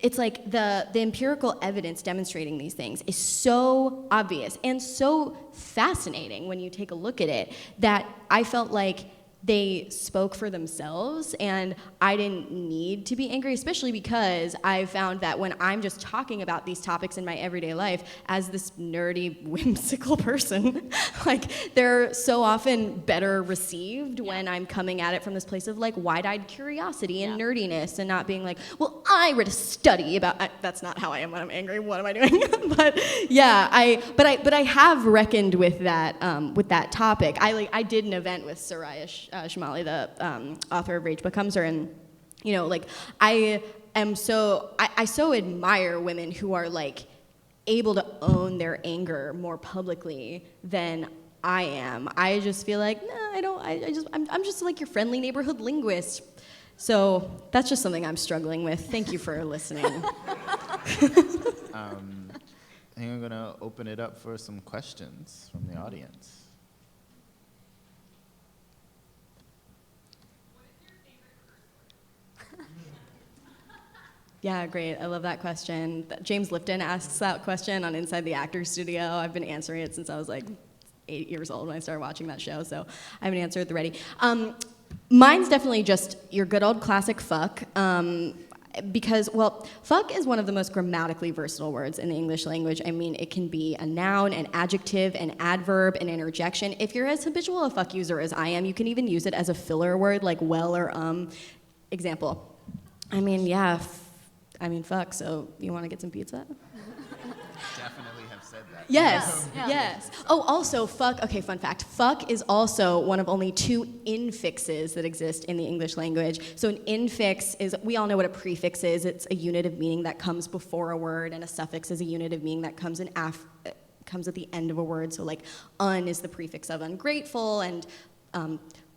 Speaker 3: it's like the empirical evidence demonstrating these things is so obvious and so fascinating when you take a look at it that I felt like they spoke for themselves, and I didn't need to be angry, especially because I found that when I'm just talking about these topics in my everyday life as this nerdy, whimsical person, like, they're so often better received when I'm coming at it from this place of, like, wide-eyed curiosity and nerdiness, and not being like, well, I read a study about, that's not how I am when I'm angry, what am I doing? But yeah, I have reckoned with that topic. I did an event with Soraya Shamali, the author of Rage Becomes Her, and, you know, like, I so admire women who are, like, able to own their anger more publicly than I am. I just feel like, nah, I'm just like your friendly neighborhood linguist. So that's just something I'm struggling with. Thank you for listening.
Speaker 1: I think I'm gonna open it up for some questions from the audience.
Speaker 3: Yeah, great. I love that question. James Lipton asks that question on Inside the Actors Studio. I've been answering it since I was, like, 8 years old when I started watching that show, so I have an answer at the ready. Mine's definitely just your good old classic fuck, because, well, fuck is one of the most grammatically versatile words in the English language. I mean, it can be a noun, an adjective, an adverb, an interjection. If you're as habitual a fuck user as I am, you can even use it as a filler word, like well or Example. I mean, yeah, fuck, so you want to get some pizza?
Speaker 1: Definitely have said that.
Speaker 3: Yes,
Speaker 2: Yeah.
Speaker 3: yes. Oh, also, fuck, okay, fun fact. Fuck is also one of only 2 infixes that exist in the English language. So an infix is, we all know what a prefix is. It's a unit of meaning that comes before a word, and a suffix is a unit of meaning that comes comes at the end of a word. So, like, un is the prefix of ungrateful, and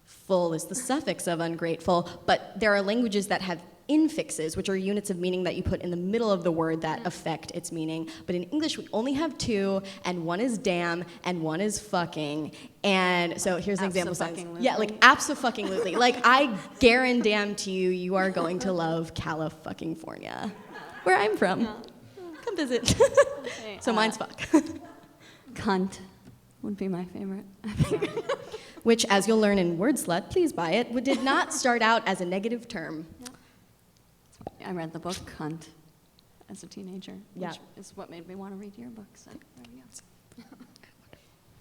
Speaker 3: full is the suffix of ungrateful. But there are languages that have infixes, which are units of meaning that you put in the middle of the word that affect its meaning. But in English, we only have 2, and one is damn, and one is fucking. And so here's an example sentence. Yeah, like, abso-fucking-lutely. Like, I guarantee you are going to love California, where I'm from.
Speaker 2: Yeah.
Speaker 3: Come visit.
Speaker 2: Okay,
Speaker 3: So mine's fuck.
Speaker 2: Cunt would be my favorite.
Speaker 3: Which, as you'll learn in Wordslut, please buy it, did not start out as a negative term.
Speaker 2: Yeah. I read the book Cunt as a teenager, which
Speaker 3: Yeah.
Speaker 2: is what made me want to read your book, so there we go.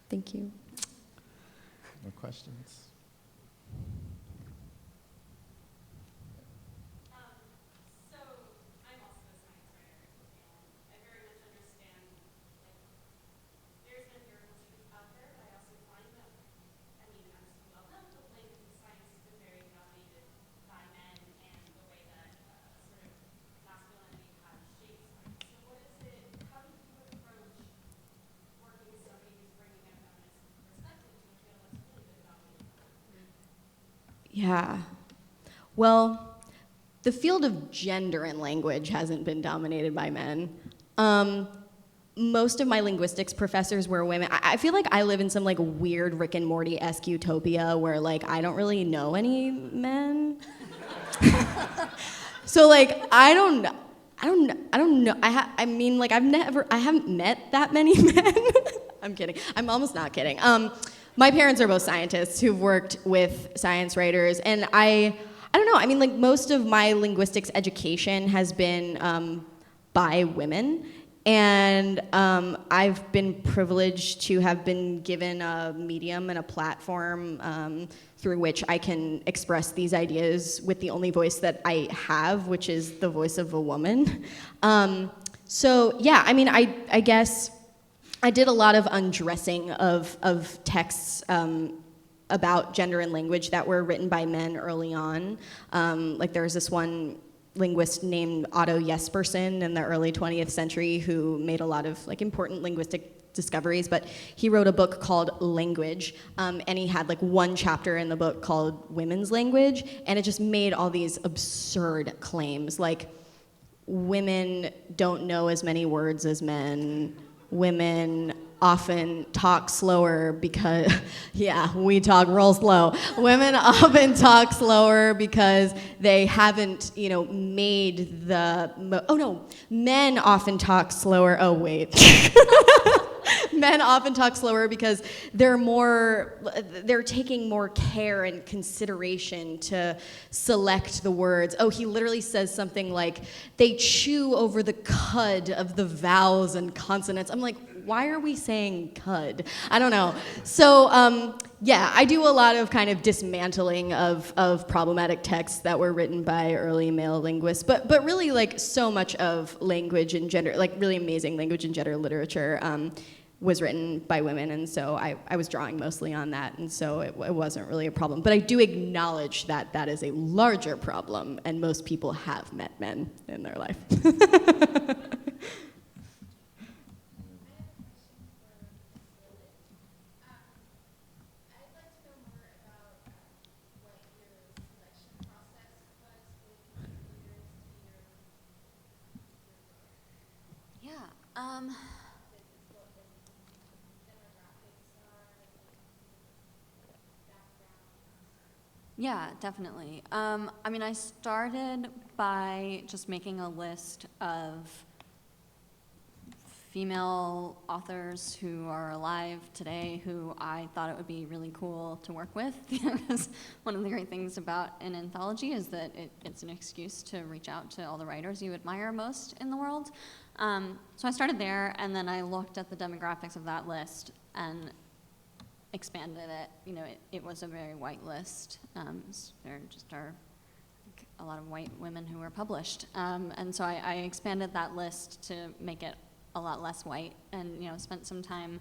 Speaker 3: Thank you.
Speaker 1: More questions?
Speaker 4: So I'm also a science writer, and I very much understand, like, there's an empirical truth out there, but I also find that, I mean, as you well know, the language of science has been very dominated by men and the way that sort of masculinity has shaped science. So what is it, how do you approach working with somebody who's bringing a feminist perspective to a field that's really been dominated by men?
Speaker 3: Yeah. Well, the field of gender and language hasn't been dominated by men. Most of my linguistics professors were women. I feel like I live in some like weird Rick and Morty-esque utopia where like I don't really know any men. So like I don't know. I mean, like I haven't met that many men. I'm kidding. I'm almost not kidding. My parents are both scientists who've worked with science writers, and I don't know. I mean, like most of my linguistics education has been by women, and I've been privileged to have been given a medium and a platform through which I can express these ideas with the only voice that I have, which is the voice of a woman. So yeah, I mean, I guess I did a lot of undressing of texts about gender and language that were written by men early on. Like there was this one linguist named Otto Jespersen in the early 20th century who made a lot of like important linguistic discoveries, but he wrote a book called Language, and he had like one chapter in the book called Women's Language, and it just made all these absurd claims like women don't know as many words as men, women often talk slower because, yeah, we talk real slow. Women often talk slower because they haven't, made men often talk slower. Oh, wait. Men often talk slower because they're taking more care and consideration to select the words. Oh, he literally says something like, they chew over the cud of the vowels and consonants. I'm like, why are we saying cud? I don't know. So yeah, I do a lot of kind of dismantling of problematic texts that were written by early male linguists, but really like so much of language and gender, like really amazing language and gender literature was written by women, and so I was drawing mostly on that, and so it wasn't really a problem. But I do acknowledge that that is a larger problem, and most people have met men in their life.
Speaker 2: Yeah. Yeah, definitely. I mean, I started by just making a list of female authors who are alive today who I thought it would be really cool to work with. Because one of the great things about an anthology is that it's an excuse to reach out to all the writers you admire most in the world. So I started there, and then I looked at the demographics of that list and expanded it. It was a very white list. There just are a lot of white women who were published. And so I expanded that list to make it a lot less white, and spent some time.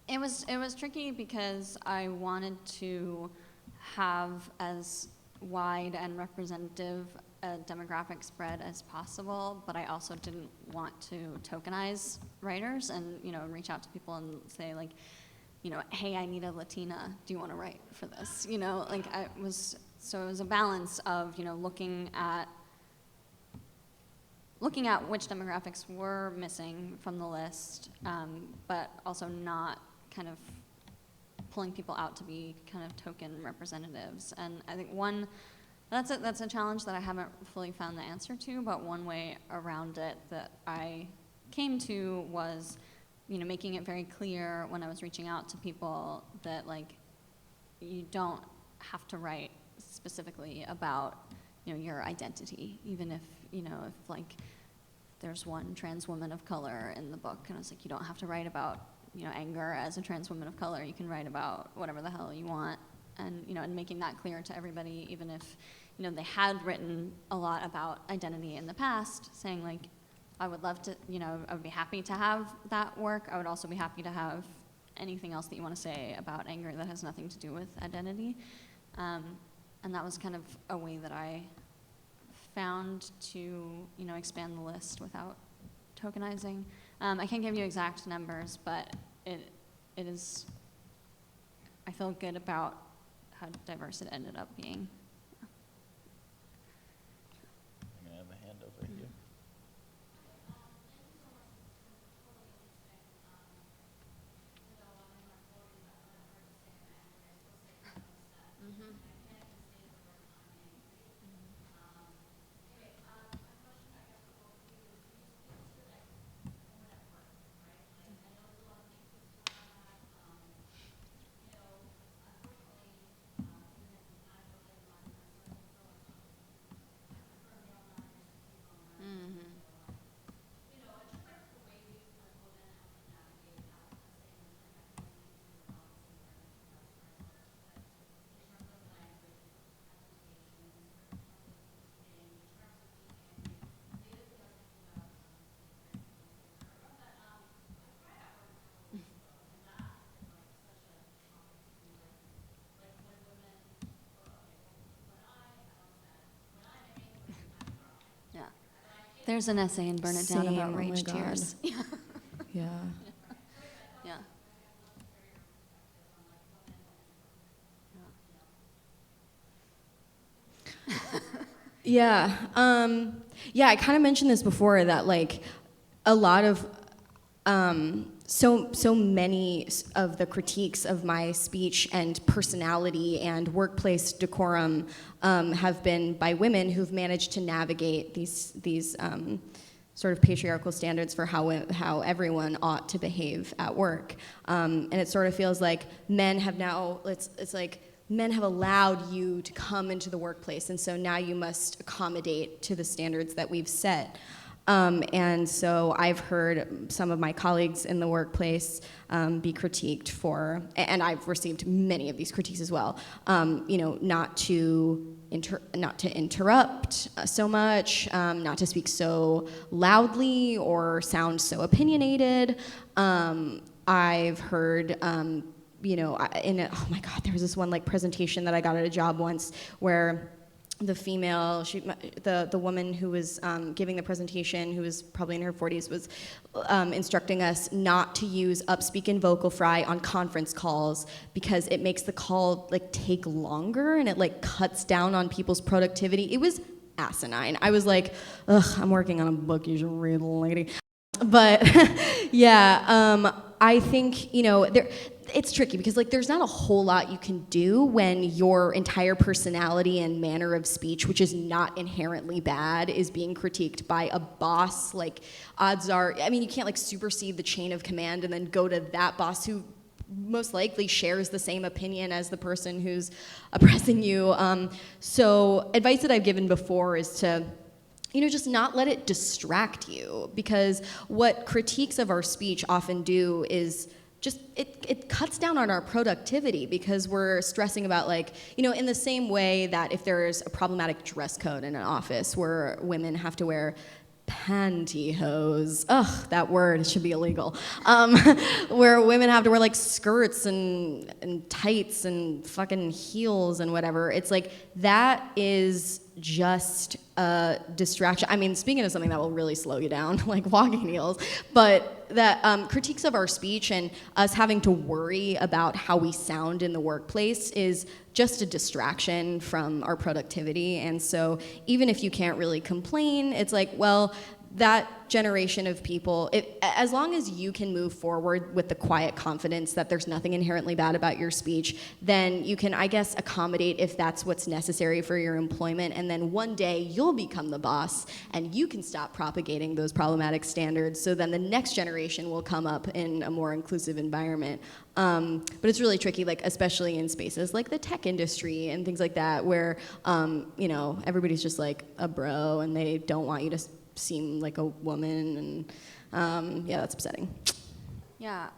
Speaker 2: It was tricky because I wanted to have as wide and representative a demographic spread as possible, but I also didn't want to tokenize writers and reach out to people and say like, hey, I need a Latina. Do you want to write for this? So it was a balance of looking at which demographics were missing from the list, but also not kind of pulling people out to be kind of token representatives. And I think that's a challenge that I haven't fully found the answer to, but one way around it that I came to was, making it very clear when I was reaching out to people that like, you don't have to write specifically about, your identity, even if, if like there's one trans woman of color in the book, and it's like, you don't have to write about, anger as a trans woman of color. You can write about whatever the hell you want, and, and making that clear to everybody, even if, they had written a lot about identity in the past, saying like, I would love to, I would be happy to have that work. I would also be happy to have anything else that you want to say about anger that has nothing to do with identity. And that was kind of a way that I found to, expand the list without tokenizing. I can't give you exact numbers, but it is, I feel good about how diverse it ended up being.
Speaker 1: I'm gonna have a hand over here.
Speaker 2: Yeah. There's an essay in Burn It Down
Speaker 3: Same,
Speaker 2: about
Speaker 3: oh my
Speaker 2: rage
Speaker 3: God.
Speaker 2: tears.
Speaker 3: Yeah.
Speaker 2: Yeah.
Speaker 3: Yeah. Yeah, I kind of mentioned this before that like a lot of so many of the critiques of my speech and personality and workplace decorum have been by women who've managed to navigate these sort of patriarchal standards for how everyone ought to behave at work. And it sort of feels like men have now, it's like men have allowed you to come into the workplace, and so now you must accommodate to the standards that we've set. And so I've heard some of my colleagues in the workplace be critiqued for, and I've received many of these critiques as well, not to interrupt so much, not to speak so loudly or sound so opinionated. I've heard, oh my God, there was this one like presentation that I got at a job once where the female, the woman who was giving the presentation, who was probably in her 40s, was instructing us not to use upspeak and vocal fry on conference calls because it makes the call like take longer and it like cuts down on people's productivity. It was asinine. I was like, ugh, I'm working on a book, you should read, lady. But yeah, I think, it's tricky because like there's not a whole lot you can do when your entire personality and manner of speech, which is not inherently bad, is being critiqued by a boss. Like odds are, you can't like supersede the chain of command and then go to that boss who most likely shares the same opinion as the person who's oppressing you. So advice that I've given before is to just not let it distract you, because what critiques of our speech often do is just, it cuts down on our productivity because we're stressing about in the same way that if there's a problematic dress code in an office where women have to wear pantyhose, ugh, that word should be illegal, where women have to wear like skirts and tights and fucking heels and whatever. It's like, that is just a distraction. Speaking of something that will really slow you down, like walking heels, but that critiques of our speech and us having to worry about how we sound in the workplace is just a distraction from our productivity. And so even if you can't really complain, it's like, well, that generation of people, as long as you can move forward with the quiet confidence that there's nothing inherently bad about your speech, then you can, I guess, accommodate if that's what's necessary for your employment. And then one day you'll become the boss and you can stop propagating those problematic standards. So then the next generation will come up in a more inclusive environment. But it's really tricky, like especially in spaces like the tech industry and things like that, where everybody's just like a bro and they don't want you to seem like a woman, and yeah, that's upsetting.
Speaker 2: Yeah.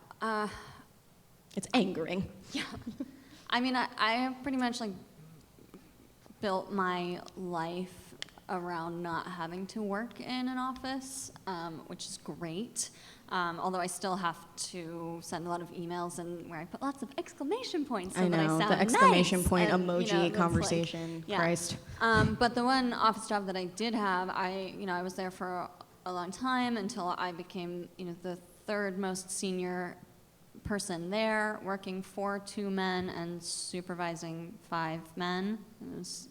Speaker 3: It's angering.
Speaker 2: Yeah. I pretty much built my life around not having to work in an office, which is great. Although I still have to send a lot of emails and where I put lots of exclamation points so that I sound
Speaker 3: the exclamation
Speaker 2: nice.
Speaker 3: point
Speaker 2: And,
Speaker 3: emoji conversation.
Speaker 2: yeah.
Speaker 3: Christ.
Speaker 2: But the one office job that I did have, I was there for a long time until I became, the third most senior person there, working for 2 men and supervising 5 men. It was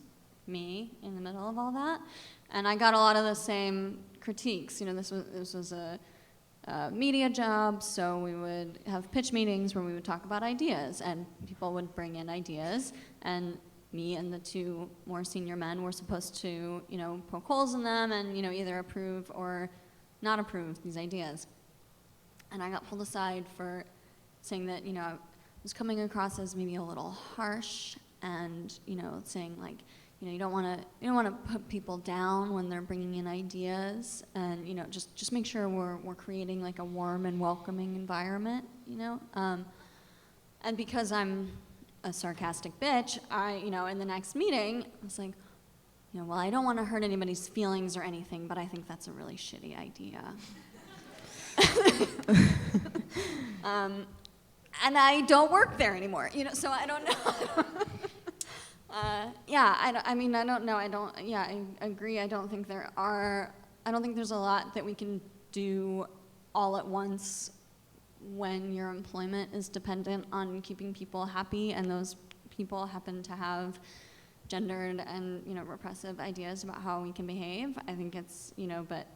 Speaker 2: me in the middle of all that. And I got a lot of the same critiques. You know, this was a media job, so we would have pitch meetings where we would talk about ideas, and people would bring in ideas, and me and the 2 more senior men were supposed to, you know, poke holes in them and, you know, either approve or not approve these ideas. And I got pulled aside for saying that, you know, I was coming across as maybe a little harsh, and, you know, saying like, you know, you don't want to put people down when they're bringing in ideas, and, you know, just make sure we're creating like a warm and welcoming environment, you know. And because I'm a sarcastic bitch, you know, in the next meeting, I was like, you know, well, I don't want to hurt anybody's feelings or anything, but I think that's a really shitty idea. And I don't work there anymore, you know, so I don't know. I agree. I don't think there's a lot that we can do all at once when your employment is dependent on keeping people happy, and those people happen to have gendered and, you know, repressive ideas about how we can behave. I think it's, you know, but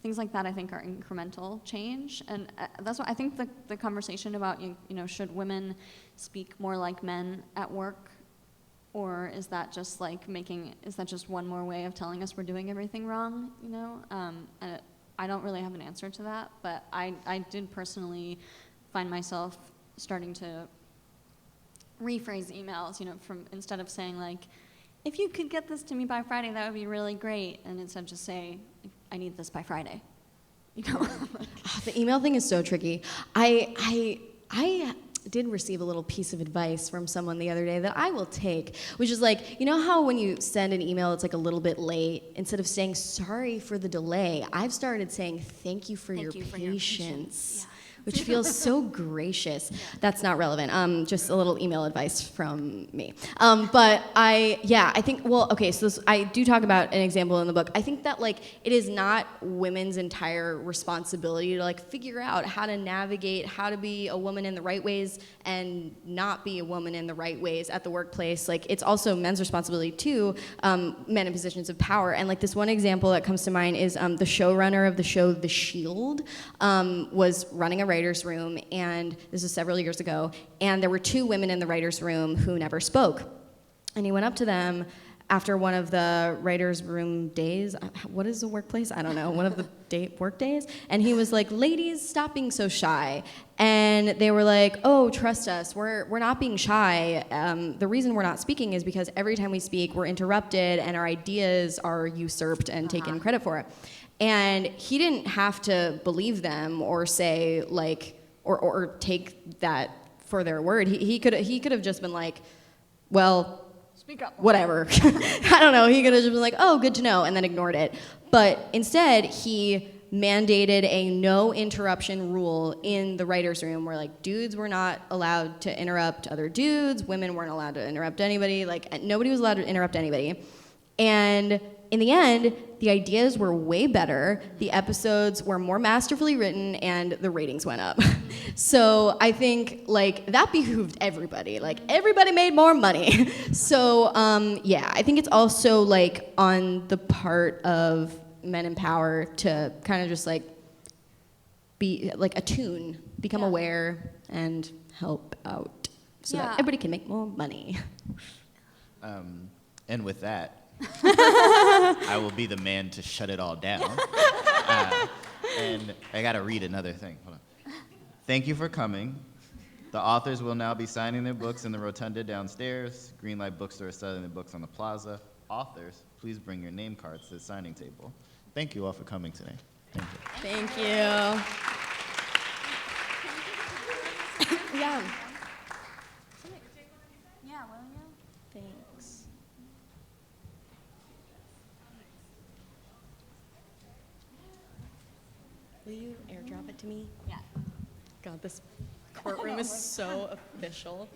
Speaker 2: things like that I think are incremental change, and that's what I think the conversation about, you know, should women speak more like men at work, or is that just one more way of telling us we're doing everything wrong, you know? I don't really have an answer to that, but I did personally find myself starting to rephrase emails, you know, from instead of saying like, if you could get this to me by Friday, that would be really great, and instead just say, I need this by Friday, you know?
Speaker 3: The email thing is so tricky. I did receive a little piece of advice from someone the other day that I will take, which is like, you know how when you send an email, it's like a little bit late, instead of saying sorry for the delay, I've started saying thank you for your patience.
Speaker 2: Yeah.
Speaker 3: Which feels so gracious. That's not relevant. Just a little email advice from me. But I think, well, okay, so I do talk about an example in the book. I think that, like, it is not women's entire responsibility to, like, figure out how to navigate, how to be a woman in the right ways and not be a woman in the right ways at the workplace. Like, it's also men's responsibility too, men in positions of power. And, like, this one example that comes to mind is the showrunner of the show The Shield was running a writer's room, and this is several years ago, and there were 2 women in the writer's room who never spoke. And he went up to them after one of the writer's room days. What is a workplace? I don't know. One of the work days. And he was like, ladies, stop being so shy. And they were like, oh, trust us. We're not being shy. The reason we're not speaking is because every time we speak, we're interrupted and our ideas are usurped and taken credit for it. And he didn't have to believe them or say, like, or take that for their word. He could have just been like, well, speak up. Whatever. I don't know. He could have just been like, oh, good to know, and then ignored it. But instead, he mandated a no interruption rule in the writer's room where, like, dudes were not allowed to interrupt other dudes, women weren't allowed to interrupt anybody, like, nobody was allowed to interrupt anybody. And in the end, the ideas were way better, the episodes were more masterfully written, and the ratings went up. So I think, like, that behooved everybody. Like, everybody made more money. So, I think it's also, like, on the part of men in power to kind of just, like, be, like, attune, become aware, and help out so that everybody can make more money.
Speaker 1: And with that, I will be the man to shut it all down. And I gotta read another thing. Hold on. Thank you for coming. The authors will now be signing their books in the rotunda downstairs. Greenlight Bookstore is selling their books on the plaza. Authors, please bring your name cards to the signing table. Thank you all for coming today. Thank you.
Speaker 3: Thank you. Yeah.
Speaker 2: Yeah, will you?
Speaker 3: Thanks. Will you airdrop it to me?
Speaker 2: Yeah.
Speaker 3: God, this courtroom is so official.